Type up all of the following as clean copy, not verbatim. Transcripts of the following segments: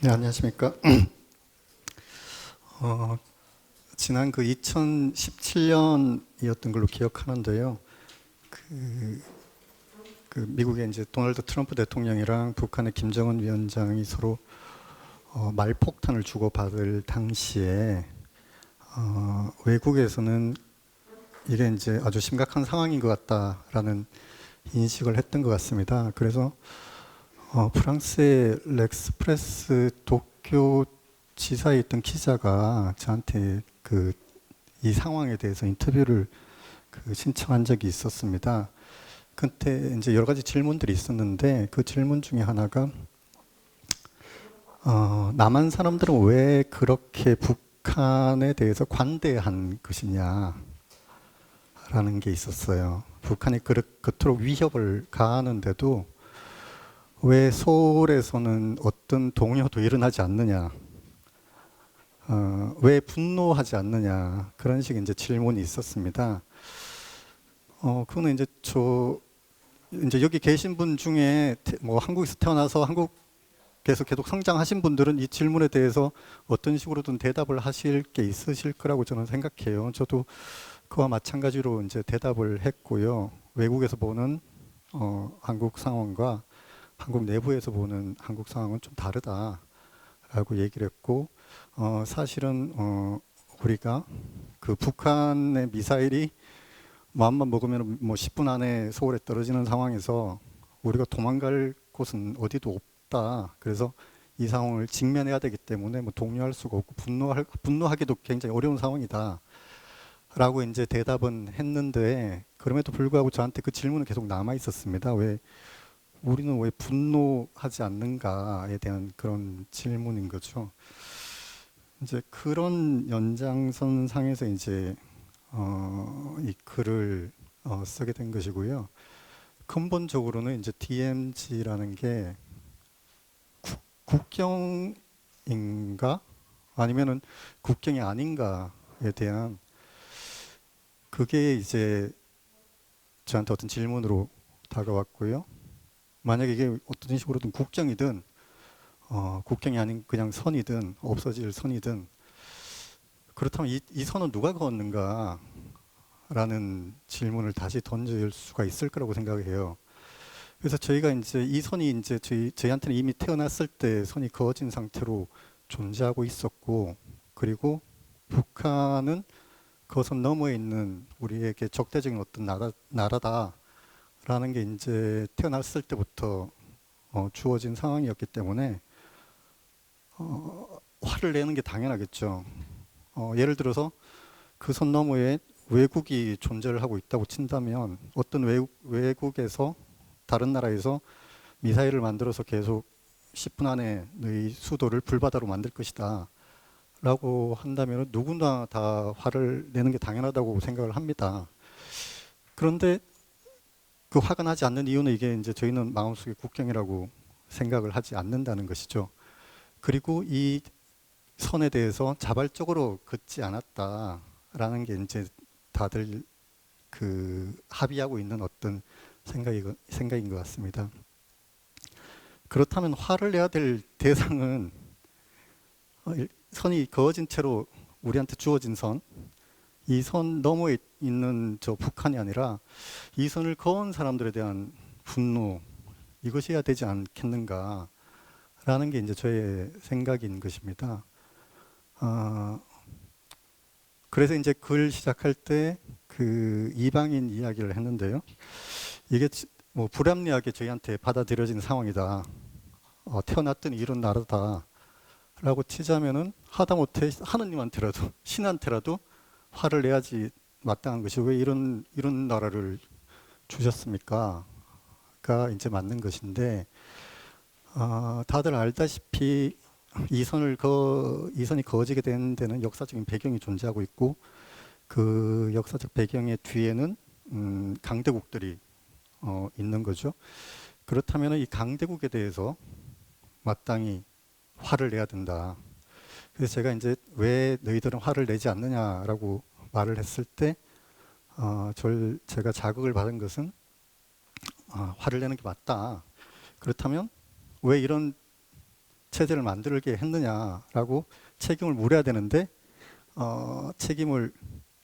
네, 안녕하십니까. 어, 지난 그 2017년이었던 걸로 기억하는데요. 그, 그 미국의 이제 도널드 트럼프 대통령이랑 북한의 김정은 위원장이 서로 말폭탄을 주고받을 당시에 외국에서는 이게 이제 아주 심각한 상황인 것 같다라는 인식을 했던 것 같습니다. 그래서 프랑스의 렉스프레스 도쿄 지사에 있던 기자가 저한테 이 상황에 대해서 인터뷰를 신청한 적이 있었습니다. 그때 이제 여러 가지 질문들이 있었는데 그 질문 중에 하나가 남한 사람들은 왜 그렇게 북한에 대해서 관대한 것이냐라는 게 있었어요. 북한이 그토록 위협을 가하는데도 왜 서울에서는 어떤 동요도 일어나지 않느냐, 왜 분노하지 않느냐, 그런 식의 이제 질문이 있었습니다. 그거는 이제 여기 계신 분 중에 뭐 한국에서 태어나서 한국에서 계속 성장하신 분들은 이 질문에 대해서 어떤 식으로든 대답을 하실 게 있으실 거라고 저는 생각해요. 저도 그와 마찬가지로 이제 대답을 했고요. 외국에서 보는 한국 상황과 한국 내부에서 보는 한국 상황은 좀 다르다라고 얘기를 했고, 사실은 우리가 그 북한의 미사일이 마음만 먹으면 뭐 10분 안에 서울에 떨어지는 상황에서 우리가 도망갈 곳은 어디도 없다. 그래서 이 상황을 직면해야 되기 때문에 뭐 독려할 수가 없고 분노하기도 굉장히 어려운 상황이다. 라고 이제 대답은 했는데, 그럼에도 불구하고 저한테 그 질문은 계속 남아 있었습니다. 우리는 왜 분노하지 않는가에 대한 그런 질문인 거죠. 이제 그런 연장선상에서 이제 이 글을 쓰게 된 것이고요. 근본적으로는 이제 DMZ라는 게 국경인가 아니면은 국경이 아닌가에 대한, 그게 이제 저한테 어떤 질문으로 다가왔고요. 만약에 이게 어떤 식으로든 국경이든 국경이 아닌 그냥 선이든 없어질 선이든, 그렇다면 이 선은 누가 그었는가 라는 질문을 다시 던질 수가 있을 거라고 생각해요. 그래서 저희가 이제 이 선이 이제 저희한테는 이미 태어났을 때 선이 그어진 상태로 존재하고 있었고, 그리고 북한은 그 선 너머에 있는 우리에게 적대적인 어떤 나라다라는 게 이제 태어났을 때부터 주어진 상황이었기 때문에 화를 내는 게 당연하겠죠. 예를 들어서 그 선 너머에 외국이 존재를 하고 있다고 친다면, 어떤 외국에서 다른 나라에서 미사일을 만들어서 계속 10분 안에 너희 수도를 불바다로 만들 것이다 라고 한다면 누구나 다 화를 내는 게 당연하다고 생각을 합니다. 그런데 그 화가 나지 않는 이유는, 이게 이제 저희는 마음속에 국경이라고 생각을 하지 않는다는 것이죠. 그리고 이 선에 대해서 자발적으로 긋지 않았다라는 게 이제 다들 합의하고 있는 어떤 생각인 것 같습니다. 그렇다면 화를 내야 될 대상은 선이 그어진 채로 우리한테 주어진 선, 이 선 너머에 있는 저 북한이 아니라 이 선을 그은 사람들에 대한 분노, 이것이어야 되지 않겠는가라는 게 이제 저의 생각인 것입니다. 그래서 이제 글 시작할 때 그 이방인 이야기를 했는데요. 이게 뭐 불합리하게 저희한테 받아들여지는 상황이다. 태어났더니 이런 나라다. 라고 치자면은 하다못해 하느님한테라도 신한테라도 화를 내야지 마땅한 것이, 왜 이런 나라를 주셨습니까? 가 이제 맞는 것인데, 다들 알다시피 이 선이 그어지게 된 데는 역사적인 배경이 존재하고 있고, 그 역사적 배경의 뒤에는 강대국들이 있는 거죠. 그렇다면 이 강대국에 대해서 마땅히 화를 내야 된다. 그래서 제가 이제 왜 너희들은 화를 내지 않느냐라고 말을 했을 때, 제가 자극을 받은 것은 화를 내는 게 맞다. 그렇다면 왜 이런 체제를 만들게 했느냐라고 책임을 물어야 되는데 책임을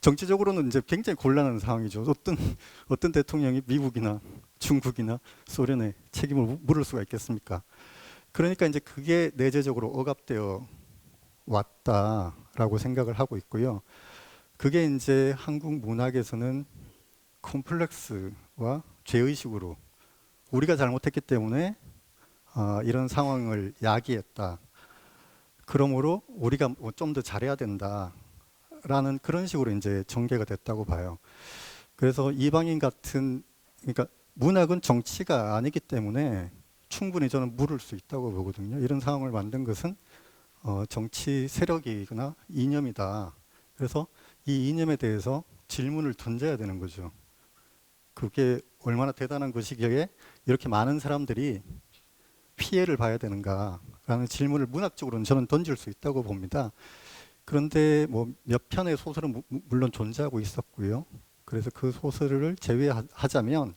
정치적으로는 이제 굉장히 곤란한 상황이죠. 어떤 대통령이 미국이나 중국이나 소련에 책임을 물을 수가 있겠습니까? 그러니까 이제 그게 내재적으로 억압되어 왔다라고 생각을 하고 있고요. 그게 이제 한국 문학에서는 콤플렉스와 죄의식으로 우리가 잘못했기 때문에 이런 상황을 야기했다. 그러므로 우리가 좀 더 잘해야 된다라는 그런 식으로 이제 전개가 됐다고 봐요. 그래서 이방인 같은 그러니까 문학은 정치가 아니기 때문에 충분히 저는 물을 수 있다고 보거든요. 이런 상황을 만든 것은 정치 세력이거나 이념이다. 그래서 이 이념에 대해서 질문을 던져야 되는 거죠. 그게 얼마나 대단한 것이기에 이렇게 많은 사람들이 피해를 봐야 되는가라는 질문을 문학적으로는 저는 던질 수 있다고 봅니다. 그런데 뭐 몇 편의 소설은 물론 존재하고 있었고요. 그래서 그 소설을 제외하자면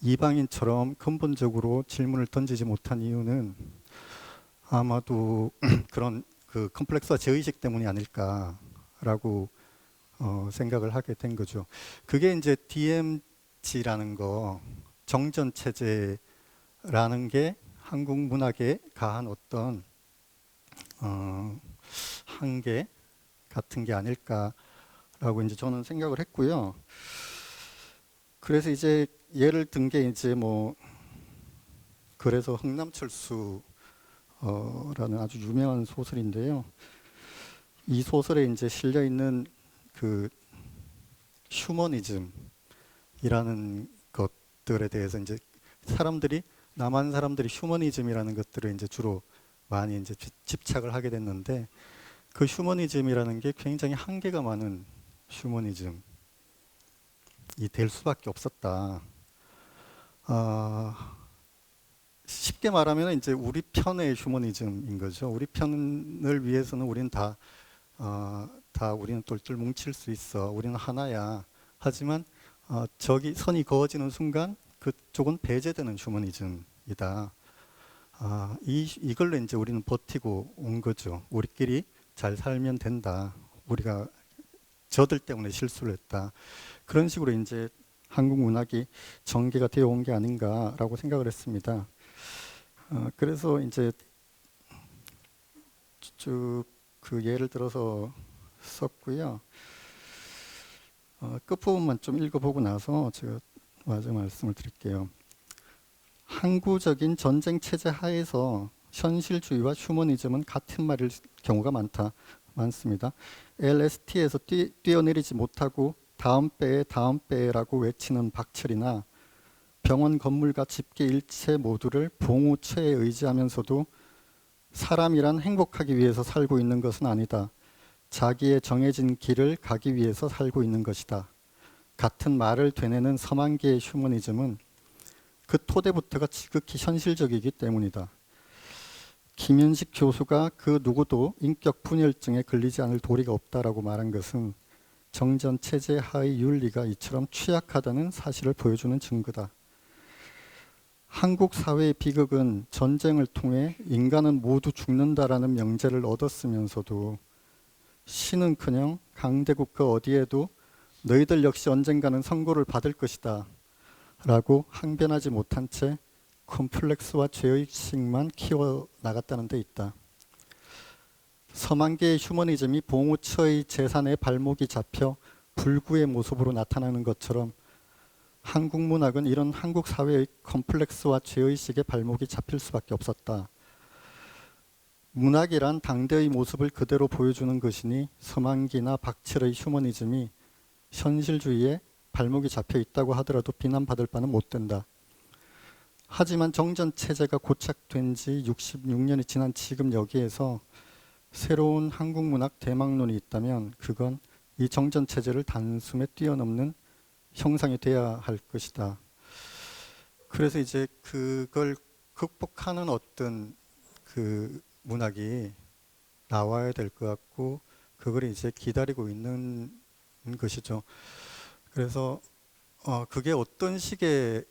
이방인처럼 근본적으로 질문을 던지지 못한 이유는 아마도 그런 그 컴플렉스와 제의식 때문이 아닐까라고 생각을 하게 된 거죠. 그게 이제 DMZ라는 거, 정전 체제라는 게 한국 문학에 가한 어떤 한계 같은 게 아닐까라고 이제 저는 생각을 했고요. 그래서 이제 예를 든 게 이제 뭐 그래서 흥남철수라는 아주 유명한 소설인데요. 이 소설에 이제 실려 있는 그 휴머니즘이라는 것들에 대해서 이제 남한 사람들이 휴머니즘이라는 것들을 이제 주로 많이 이제 집착을 하게 됐는데 그 휴머니즘이라는 게 굉장히 한계가 많은 휴머니즘이 될 수밖에 없었다. 쉽게 말하면 이제 우리 편의 휴머니즘인 거죠. 우리 편을 위해서는 우리는 다 우리는 똘똘 뭉칠 수 있어. 우리는 하나야. 하지만 저기 선이 그어지는 순간 그쪽은 배제되는 휴머니즘이다. 이걸로 이제 우리는 버티고 온 거죠. 우리끼리 잘 살면 된다. 우리가 저들 때문에 실수를 했다. 그런 식으로 이제 한국 문학이 전개가 되어 온 게 아닌가라고 생각을 했습니다. 그래서 이제 쭉 그 예를 들어서 썼고요. 끝부분만 좀 읽어보고 나서 제가 마저 말씀을 드릴게요. 항구적인 전쟁 체제 하에서 현실주의와 휴머니즘은 같은 말일 경우가 많습니다. LST에서 뛰어내리지 못하고 다음 배라고 외치는 박철이나 병원 건물과 집게 일체 모두를 봉우체에 의지하면서도 사람이란 행복하기 위해서 살고 있는 것은 아니다. 자기의 정해진 길을 가기 위해서 살고 있는 것이다. 같은 말을 되뇌는 서만계의 휴머니즘은 그 토대부터가 지극히 현실적이기 때문이다. 김윤식 교수가 그 누구도 인격 분열증에 걸리지 않을 도리가 없다라고 말한 것은 정전 체제 하의 윤리가 이처럼 취약하다는 사실을 보여주는 증거다. 한국 사회의 비극은 전쟁을 통해 인간은 모두 죽는다라는 명제를 얻었으면서도 신은커녕 강대국 그 어디에도 너희들 역시 언젠가는 선고를 받을 것이다 라고 항변하지 못한 채 콤플렉스와 죄의식만 키워나갔다는 데 있다. 서만계의 휴머니즘이 봉우처의 재산에 발목이 잡혀 불구의 모습으로 나타나는 것처럼 한국 문학은 이런 한국 사회의 컴플렉스와 죄의식에 발목이 잡힐 수밖에 없었다. 문학이란 당대의 모습을 그대로 보여주는 것이니 서만기나 박철의 휴머니즘이 현실주의에 발목이 잡혀 있다고 하더라도 비난받을 바는 못 된다. 하지만 정전체제가 고착된 지 66년이 지난 지금 여기에서 새로운 한국문학 대망론이 있다면 그건 이 정전체제를 단숨에 뛰어넘는 형상이 돼야 할 것이다. 그래서 이제 그걸 극복하는 어떤 그 문학이 나와야 될 것 같고 그걸 이제 기다리고 있는 것이죠. 그래서 그게 어떤 식의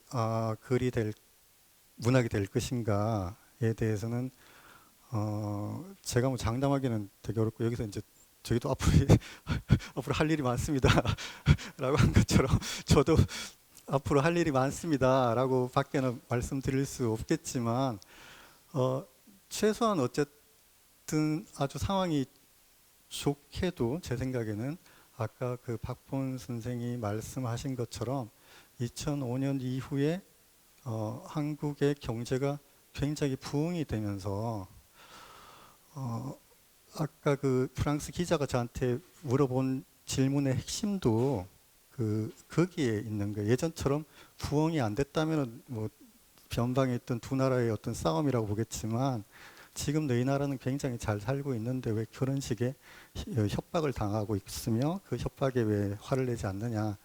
문학이 될 것인가에 대해서는 제가 뭐 장담하기는 되게 어렵고 여기서 이제 저희도 앞으로 앞으로 할 일이 많습니다라고 한 것처럼 저도 앞으로 할 일이 많습니다라고 밖에는 말씀드릴 수 없겠지만 최소한 어쨌든 아주 상황이 좋게도 제 생각에는 아까 그 박본 선생이 말씀하신 것처럼 2005년 이후에 한국의 경제가 굉장히 부흥이 되면서 아까 그 프랑스 기자가 저한테 물어본 질문의 핵심도 거기에 있는 거예요. 예전처럼 부흥이 안 됐다면 뭐 변방에 있던 두 나라의 어떤 싸움이라고 보겠지만 지금 너희 나라는 굉장히 잘 살고 있는데 왜 그런 식의 협박을 당하고 있으며 그 협박에 왜 화를 내지 않느냐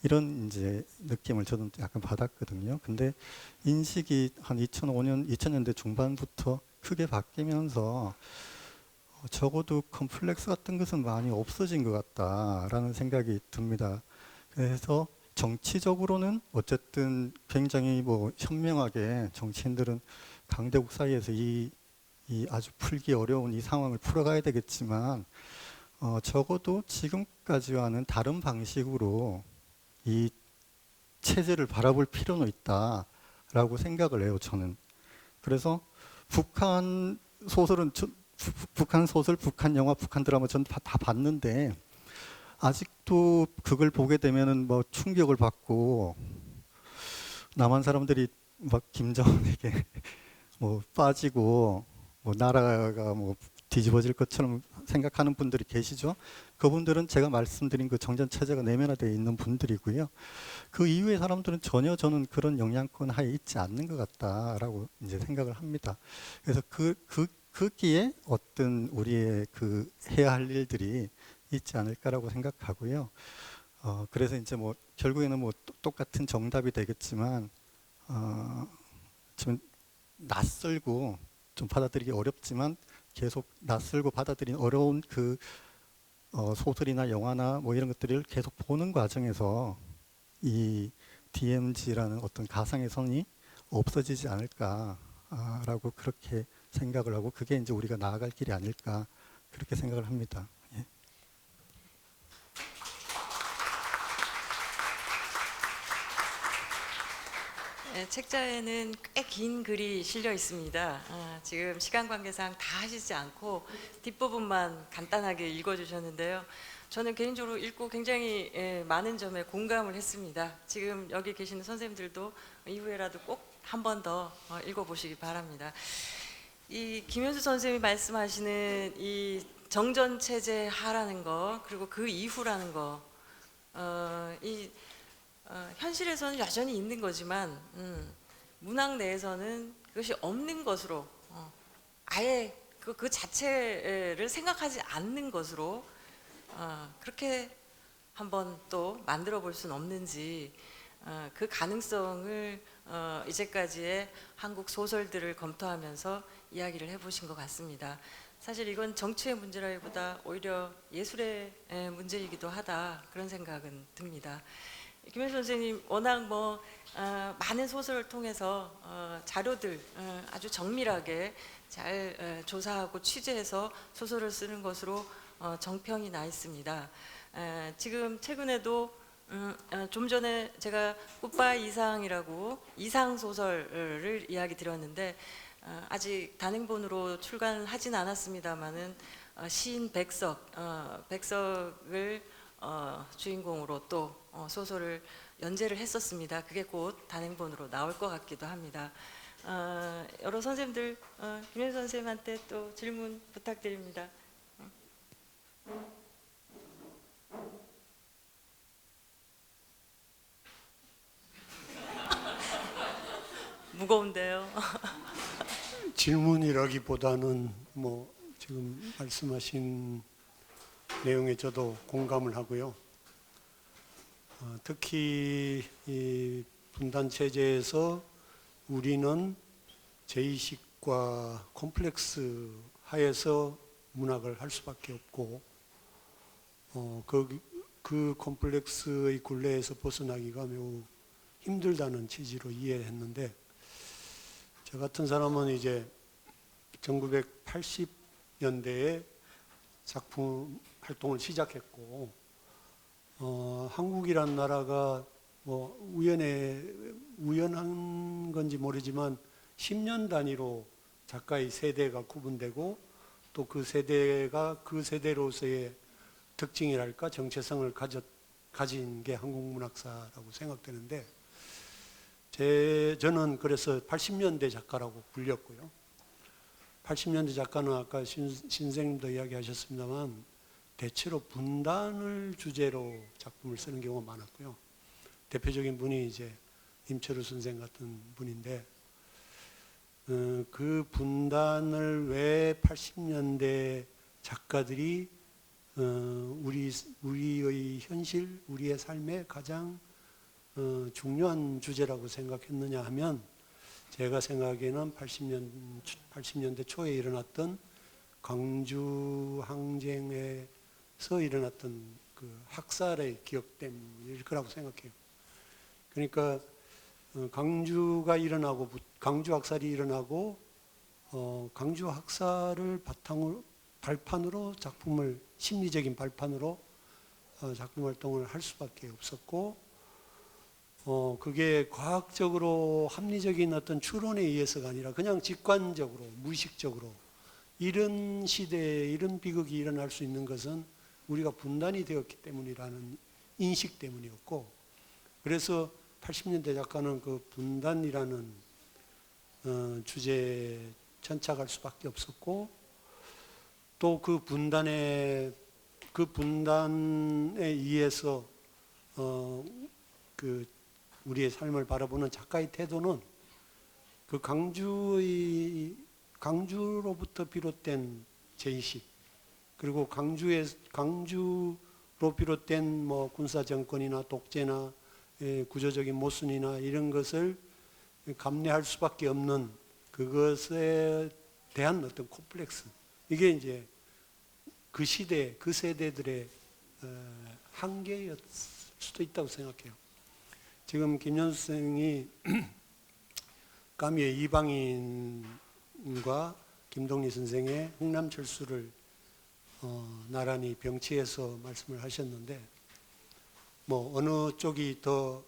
이런 이제 느낌을 저는 약간 받았거든요. 근데 인식이 한 2005년, 2000년대 중반부터 크게 바뀌면서 적어도 컴플렉스 같은 것은 많이 없어진 것 같다라는 생각이 듭니다. 그래서 정치적으로는 어쨌든 굉장히 뭐 현명하게 정치인들은 강대국 사이에서 이 아주 풀기 어려운 이 상황을 풀어가야 되겠지만 적어도 지금까지와는 다른 방식으로 이 체제를 바라볼 필요는 있다라고 생각을 해요, 저는. 그래서 북한 소설은 북한 소설, 북한 영화, 북한 드라마 전 다 봤는데 아직도 그걸 보게 되면은 뭐 충격을 받고 남한 사람들이 막 김정은에게 뭐 빠지고 뭐 나라가 뭐 뒤집어질 것처럼 생각하는 분들이 계시죠. 그분들은 제가 말씀드린 그 정전 체제가 내면화되어 있는 분들이고요. 그 이후의 사람들은 전혀 저는 그런 영향권 하에 있지 않는 것 같다라고 이제 생각을 합니다. 그래서 거기에 어떤 우리의 그 해야 할 일들이 있지 않을까라고 생각하고요. 그래서 이제 뭐 결국에는 뭐 똑같은 정답이 되겠지만 지금 낯설고 좀 받아들이기 어렵지만 계속 낯설고 받아들이는 어려운 그 소설이나 영화나 뭐 이런 것들을 계속 보는 과정에서 이 DMZ라는 어떤 가상의 선이 없어지지 않을까라고 그렇게 생각을 하고 그게 이제 우리가 나아갈 길이 아닐까 그렇게 생각을 합니다. 예. 네, 책자에는 꽤 긴 글이 실려 있습니다. 지금 시간 관계상 다 하시지 않고 뒷부분만 간단하게 읽어주셨는데요. 저는 개인적으로 읽고 굉장히 많은 점에 공감을 했습니다. 지금 여기 계시는 선생님들도 이후에라도 꼭 한 번 더 읽어보시기 바랍니다. 이 김현수 선생님이 말씀하시는 이 정전체제 하라는 거 그리고 그 이후라는 거 현실에서는 여전히 있는 거지만 문학 내에서는 그것이 없는 것으로 아예 그 자체를 생각하지 않는 것으로 그렇게 한번 또 만들어 볼 수는 없는지 그 가능성을 이제까지의 한국 소설들을 검토하면서 이야기를 해보신 것 같습니다. 사실 이건 정치의 문제라기보다 오히려 예술의 문제이기도 하다 그런 생각은 듭니다. 김현수 선생님 워낙 많은 소설을 통해서 자료들 아주 정밀하게 잘 조사하고 취재해서 소설을 쓰는 것으로 정평이 나 있습니다. 지금 최근에도 좀 전에 제가 굿바이 이상이라고 이상 소설을 이야기 드렸는데 아직 단행본으로 출간하진 않았습니다만은 시인 백석을 주인공으로 또 소설을 연재를 했었습니다. 그게 곧 단행본으로 나올 것 같기도 합니다. 여러 선생님들 김현수 선생님한테 또 질문 부탁드립니다. 무거운데요. 질문이라기보다는 뭐 지금 말씀하신 내용에 저도 공감을 하고요. 특히 이 분단 체제에서 우리는 제의식과 콤플렉스 하에서 문학을 할 수밖에 없고 그 콤플렉스의 굴레에서 벗어나기가 매우 힘들다는 취지로 이해했는데 저 같은 사람은 이제 1980년대에 작품 활동을 시작했고, 한국이란 나라가 뭐 우연한 건지 모르지만 10년 단위로 작가의 세대가 구분되고, 또 그 세대가 그 세대로서의 특징이랄까 정체성을 가진 게 한국문학사라고 생각되는데, 저는 그래서 80년대 작가라고 불렸고요. 80년대 작가는 아까 신 선생님도 이야기하셨습니다만 대체로 분단을 주제로 작품을 쓰는 경우가 많았고요. 대표적인 분이 이제 임철우 선생 같은 분인데, 그 분단을 왜 80년대 작가들이 우리의 현실, 우리의 삶의 가장 중요한 주제라고 생각했느냐 하면, 제가 생각하기에는 80년대 초에 일어났던 광주 항쟁에서 일어났던 그 학살의 기억 때문일 거라고 생각해요. 그러니까 광주가 일어나고, 광주 학살이 일어나고, 광주 학살을 발판으로 작품을, 심리적인 발판으로 작품 활동을 할 수밖에 없었고, 그게 과학적으로 합리적인 어떤 추론에 의해서가 아니라 그냥 직관적으로, 무의식적으로 이런 시대에 이런 비극이 일어날 수 있는 것은 우리가 분단이 되었기 때문이라는 인식 때문이었고, 그래서 80년대 작가는 그 분단이라는 주제에 천착할 수밖에 없었고, 또 그 분단에 의해서 그 우리의 삶을 바라보는 작가의 태도는 그 강주로부터 비롯된 제의식, 그리고 강주로 비롯된 뭐 군사 정권이나 독재나 구조적인 모순이나 이런 것을 감내할 수밖에 없는 그것에 대한 어떤 콤플렉스, 이게 이제 그 시대, 그 세대들의 한계였을 수도 있다고 생각해요. 지금 김연수 선생이 까미의 이방인과 김동리 선생의 흥남철수를 나란히 병치해서 말씀을 하셨는데, 뭐 어느 쪽이 더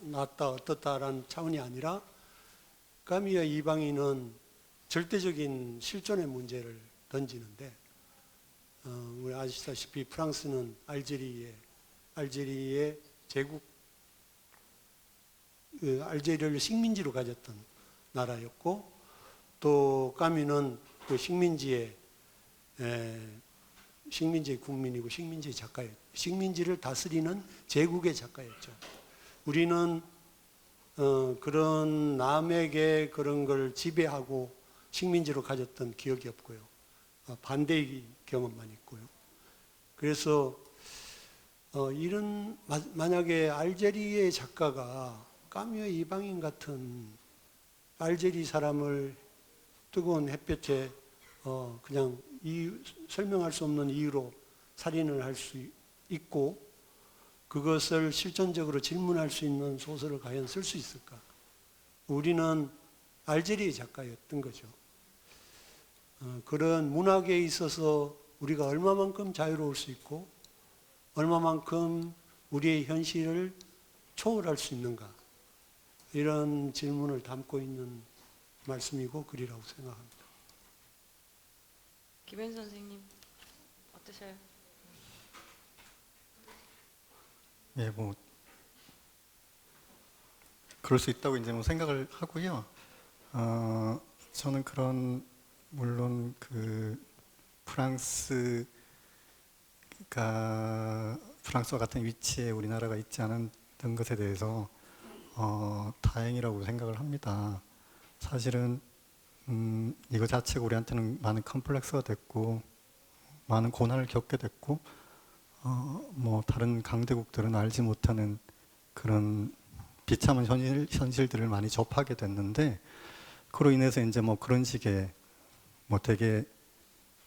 낫다 어떻다라는 차원이 아니라, 까미의 이방인은 절대적인 실존의 문제를 던지는데, 우리 아시다시피 프랑스는 알제리의 제국, 알제리를 식민지로 가졌던 나라였고, 또 까미는 그 식민지의 국민이고 식민지의 작가였죠. 식민지를 다스리는 제국의 작가였죠. 우리는 그런 남에게 그런 걸 지배하고 식민지로 가졌던 기억이 없고요. 반대의 경험만 있고요. 그래서 만약에 알제리의 작가가 까미의 이방인 같은 알제리 사람을 뜨거운 햇볕에 그냥 설명할 수 없는 이유로 살인을 할 수 있고, 그것을 실존적으로 질문할 수 있는 소설을 과연 쓸 수 있을까? 우리는 알제리의 작가였던 거죠. 그런 문학에 있어서 우리가 얼마만큼 자유로울 수 있고, 얼마만큼 우리의 현실을 초월할 수 있는가, 이런 질문을 담고 있는 말씀이고 글이라고 생각합니다. 김현 선생님 어떠셔요? 예, 뭐 그럴 수 있다고 이제 뭐 생각을 하고요. 저는 물론 그 프랑스와 같은 위치에 우리나라가 있지 않았던 것에 대해서 다행이라고 생각을 합니다. 사실은 이거 자체가 우리한테는 많은 컴플렉스가 됐고, 많은 고난을 겪게 됐고, 뭐 다른 강대국들은 알지 못하는 그런 비참한 현실들을 많이 접하게 됐는데, 그로 인해서 이제 뭐 그런 식의 뭐 되게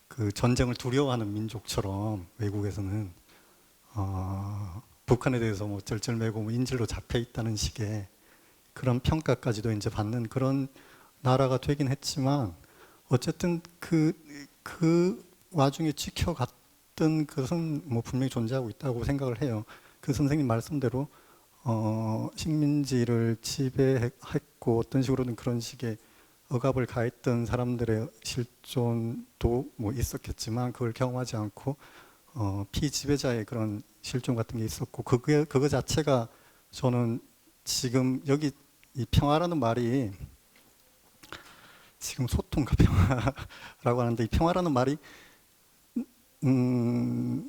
그 전쟁을 두려워하는 민족처럼 외국에서는 북한에 대해서 뭐 쩔쩔매고 뭐 인질로 잡혀 있다는 식의 그런 평가까지도 이제 받는 그런 나라가 되긴 했지만, 어쨌든 그 와중에 지켜갔던 것은 뭐 분명히 존재하고 있다고 생각을 해요. 그 선생님 말씀대로 식민지를 지배했고 어떤 식으로든 그런 식의 억압을 가했던 사람들의 실존도 뭐 있었겠지만 그걸 경험하지 않고 피지배자의 그런 실존 같은 게 있었고 그거 자체가 저는 지금 여기 이 평화라는 말이 지금 소통과 평화라고 하는데 이 평화라는 말이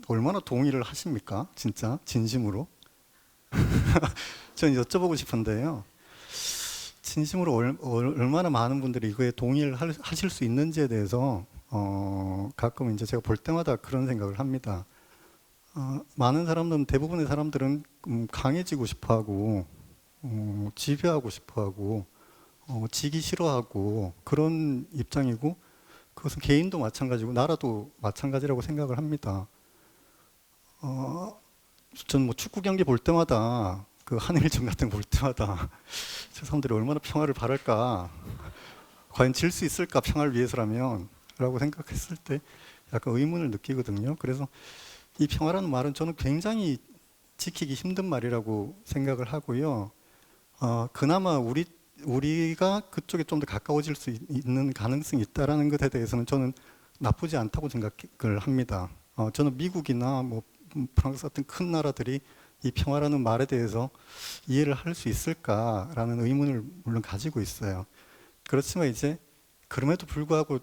얼마나 동의를 하십니까? 진짜 진심으로? 저는 여쭤보고 싶은데요. 진심으로 얼마나 많은 분들이 이거에 동의를 하실 수 있는지에 대해서 가끔 이제 제가 볼 때마다 그런 생각을 합니다. 많은 사람들은 대부분의 사람들은 강해지고 싶어하고 지배하고 싶어하고 지기 싫어하고 그런 입장이고 그것은 개인도 마찬가지고 나라도 마찬가지라고 생각을 합니다. 저는 뭐 축구 경기 볼 때마다 그 한일전 같은 거 볼 때마다 저 사람들이 얼마나 평화를 바랄까, 과연 질 수 있을까 평화를 위해서라면 라고 생각했을 때 약간 의문을 느끼거든요. 그래서 이 평화라는 말은 저는 굉장히 지키기 힘든 말이라고 생각을 하고요. 그나마 우리가 그쪽에 좀 더 가까워질 수 있는 가능성이 있다라는 것에 대해서는 저는 나쁘지 않다고 생각을 합니다. 저는 미국이나 뭐 프랑스 같은 큰 나라들이 이 평화라는 말에 대해서 이해를 할 수 있을까라는 의문을 물론 가지고 있어요. 그렇지만 이제 그럼에도 불구하고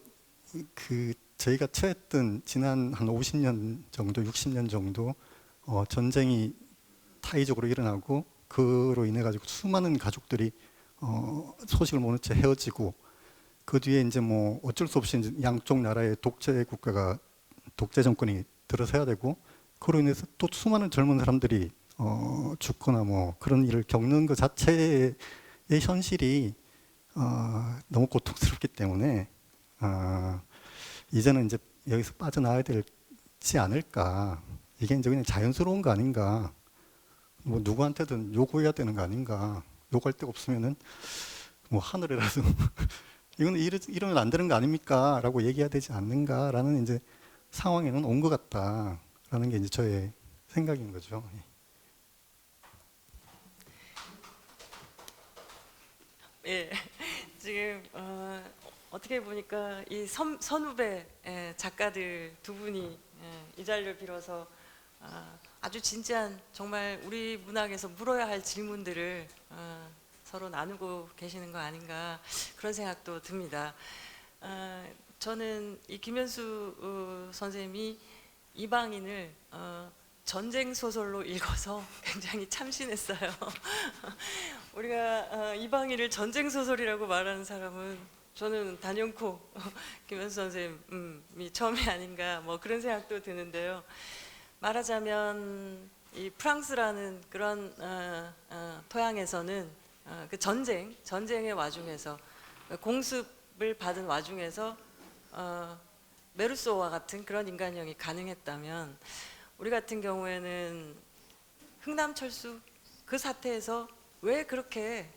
저희가 처했던 지난 한 50년 정도, 60년 정도 전쟁이 타이적으로 일어나고 그로 인해 가지고 수많은 가족들이 소식을 모른 채 헤어지고 그 뒤에 이제 뭐 어쩔 수 없이 이제 양쪽 나라의 독재 정권이 들어서야 되고 그로 인해서 또 수많은 젊은 사람들이 죽거나 뭐 그런 일을 겪는 것 자체의 현실이 너무 고통스럽기 때문에 이제는 이제 여기서 빠져나와야 되지 않을까. 이게 이제 그냥 자연스러운 거 아닌가. 뭐 누구한테든 요구해야 되는 거 아닌가. 요구할 데가 없으면은 뭐 하늘에라도 이거는 이러면 안 되는 거 아닙니까? 라고 얘기해야 되지 않는가라는 이제 상황에는 온 것 같다라는 게 이제 저의 생각인 거죠. 예, 지금 어떻게 보니까 이 선후배 작가들 두 분이 이 자리를 빌어서 아주 진지한 정말 우리 문학에서 물어야 할 질문들을 서로 나누고 계시는 거 아닌가 그런 생각도 듭니다. 저는 이 김현수 선생님이 이방인을 전쟁 소설로 읽어서 굉장히 참신했어요. 우리가 이방인을 전쟁 소설이라고 말하는 사람은 저는 단연코 김현수 선생님이 처음이 아닌가 뭐 그런 생각도 드는데요. 말하자면 이 프랑스라는 그런 토양에서는 그 전쟁의 와중에서 공습을 받은 와중에서 메르소와 같은 그런 인간형이 가능했다면 우리 같은 경우에는 흥남철수 그 사태에서 왜 그렇게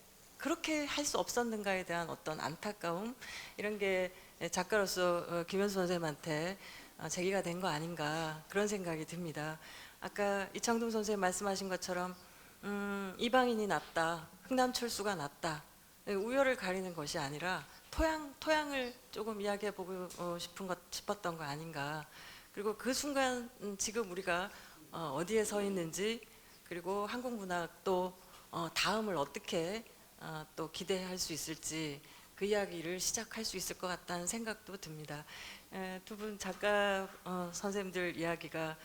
할 수 없었는가에 대한 어떤 안타까움 이런 게 작가로서 김현수 선생님한테 제기가 된 거 아닌가 그런 생각이 듭니다. 아까 이창동 선생님 말씀하신 것처럼 이방인이 낫다, 흥남철수가 낫다 우열을 가리는 것이 아니라 토양을 조금 이야기해보고 싶었던 거 아닌가. 그리고 그 순간 지금 우리가 어디에 서 있는지 그리고 한국 문학도 다음을 어떻게 또 기대할 수 있을지 그 이야기를 시작할 수 있을 것 같다는 생각도 듭니다. 두 분 작가 선생님들 이야기가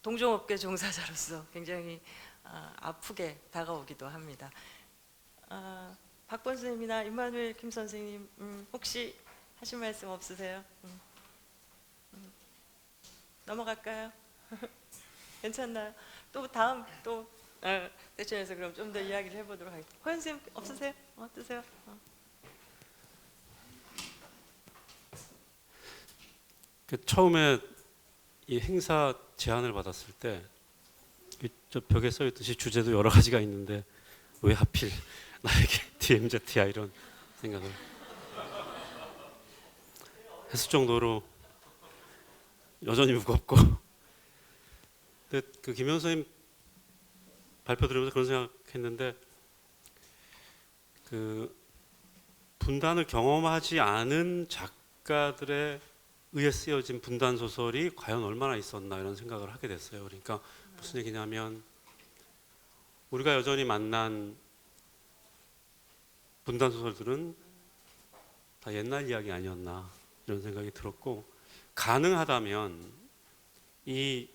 동종업계 종사자로서 굉장히 아프게 다가오기도 합니다. 박본 선생님이나 임마누엘 김 선생님 혹시 하실 말씀 없으세요? 넘어갈까요? 괜찮나요? 또 다음 세션에서 그럼 좀 더 이야기를 해보도록 하겠습니다. 호연 선생님 없으세요? 어떠세요? 처음에 이 행사 제안을 받았을 때 저 벽에 써 있듯이 주제도 여러 가지가 있는데 왜 하필 나에게 DMZ야 이런 생각을 했을 정도로 여전히 무겁고. 근데 그 김현 선생님 발표 들으면서 그런 생각했는데, 그 분단을 경험하지 않은 작가들에 의해 쓰여진 분단 소설이 과연 얼마나 있었나 이런 생각을 하게 됐어요. 그러니까 무슨 얘기냐면, 우리가 여전히 만난 분단 소설들은 다 옛날 이야기 아니었나 이런 생각이 들었고, 가능하다면 이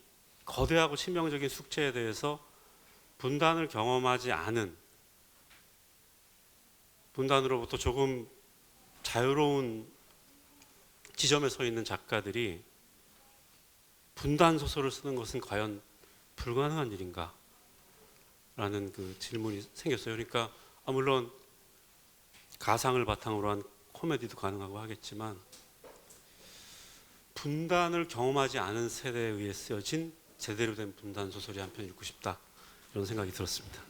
거대하고 치명적인 숙제에 대해서 분단을 경험하지 않은, 분단으로부터 조금 자유로운 지점에 서 있는 작가들이 분단 소설을 쓰는 것은 과연 불가능한 일인가? 라는 그 질문이 생겼어요. 그러니까 물론 가상을 바탕으로 한 코미디도 가능하고 하겠지만, 분단을 경험하지 않은 세대에 의해 쓰여진 제대로 된 분단 소설이 한 편 읽고 싶다, 이런 생각이 들었습니다.